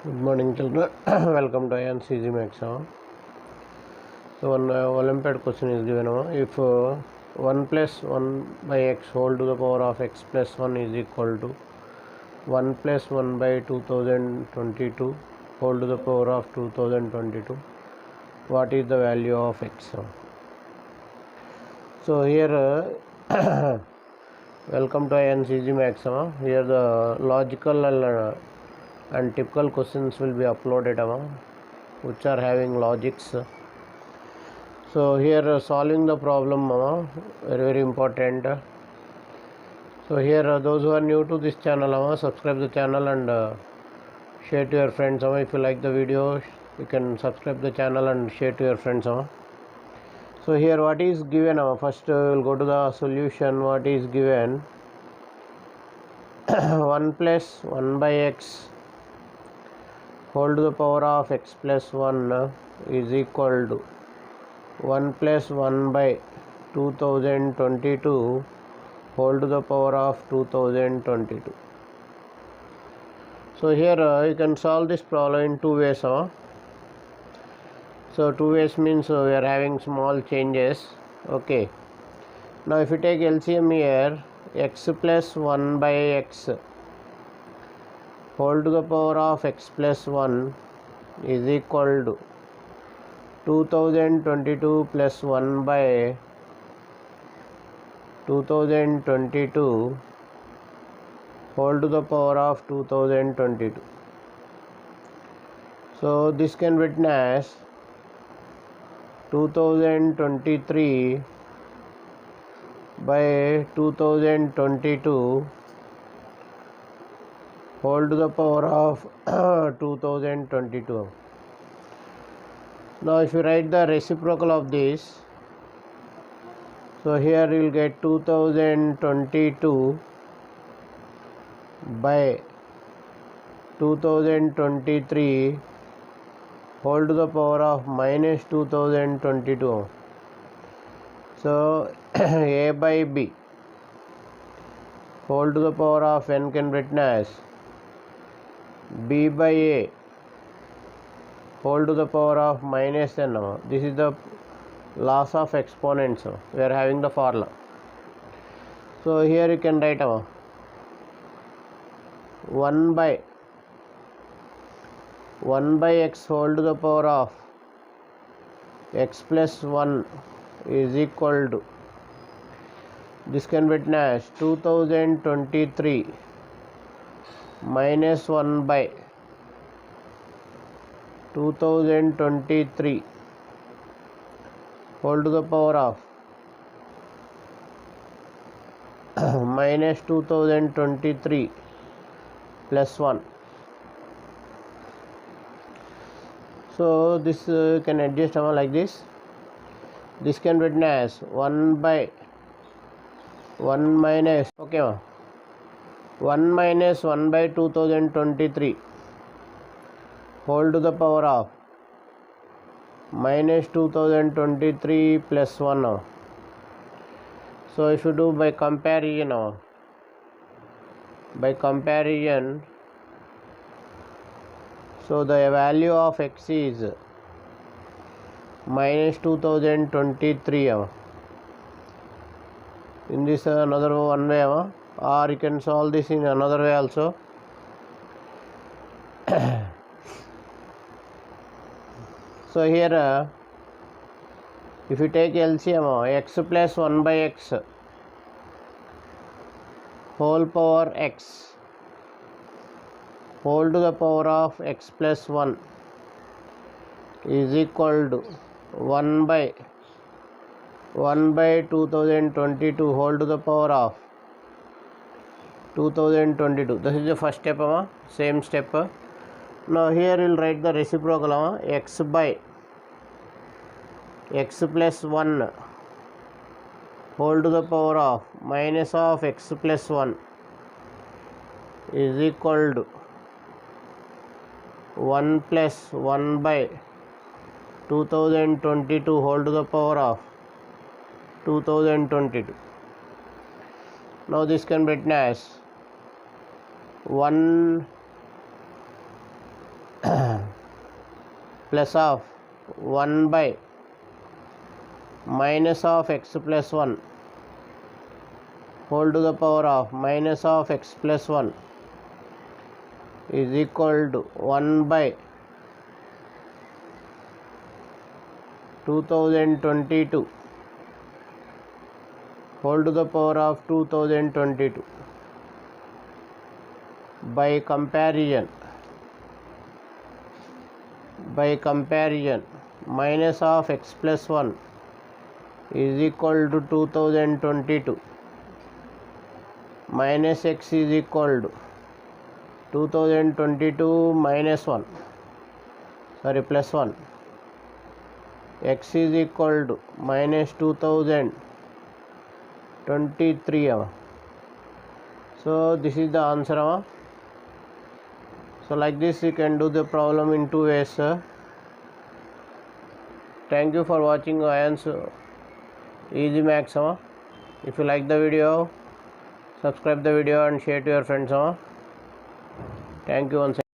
Good morning, children. Welcome to AyaansEasyMath. So, one Olympiad question is given. If 1 plus 1 by x whole to the power of x plus 1 is equal to 1 plus 1 by 2022 whole to the power of 2022, what is the value of x? So, here, welcome to AyaansEasyMath. Here, the logical and typical questions will be uploaded, which are having logics. So here solving the problem, very important. So here those who are new to this channel, subscribe the channel and share to your friends. If you like the video, you can subscribe the channel and share to your friends. So here what is given? First we'll go to the solution. What is given? 1 plus 1 by x whole to the power of x plus 1 is equal to 1 plus 1 by 2022 whole to the power of 2022. So here you can solve this problem in two ways. So two ways means we are having small changes. Okay. Now if you take LCM here, x plus 1 by x whole to the power of x plus 1 is equal to 2022 plus 1 by 2022 whole to the power of 2022. So this can be written as 2023 by 2022 whole to the power of 2022. Now if you write the reciprocal of this, so here you will get 2022 by 2023 whole to the power of minus 2022. So a by b whole to the power of n can be written as b by a whole to the power of minus n. This is the laws of exponents. We are having the formula. So here you can write 1 by x whole to the power of x plus 1 is equal to, this can be written as 2023 minus 1 by 2023 whole to the power of minus 2023 plus 1. So this can adjust like this. This can be written as 1 by 1 minus 1 minus 1 by 2023 whole to the power of minus 2023 plus 1. So if you do by comparison, so the value of x is minus 2023. In this another one way, or you can solve this in another way also. So here if you take LCM, x plus 1 by x whole power x whole to the power of x plus 1 is equal to 1 by 2022 whole to the power of 2022. This is the first step, same step. Now here we will write the reciprocal, x by x plus 1 whole to the power of minus of x plus 1 is equal to 1 plus 1 by 2022 whole to the power of 2022. Now this can be written as 1 plus of 1 by minus of x plus 1 whole to the power of minus of x plus 1 is equal to 1 by 2022 whole to the power of 2022. By comparison, minus of x plus 1 is equal to 2022 minus x is equal to 2022 minus 1 plus 1, x is equal to minus 2023. So this is the answer. So like this you can do the problem in two ways. Thank you for watching Ayans Easy Maths. If you like the video, subscribe the video and share to your friends. Thank you once again.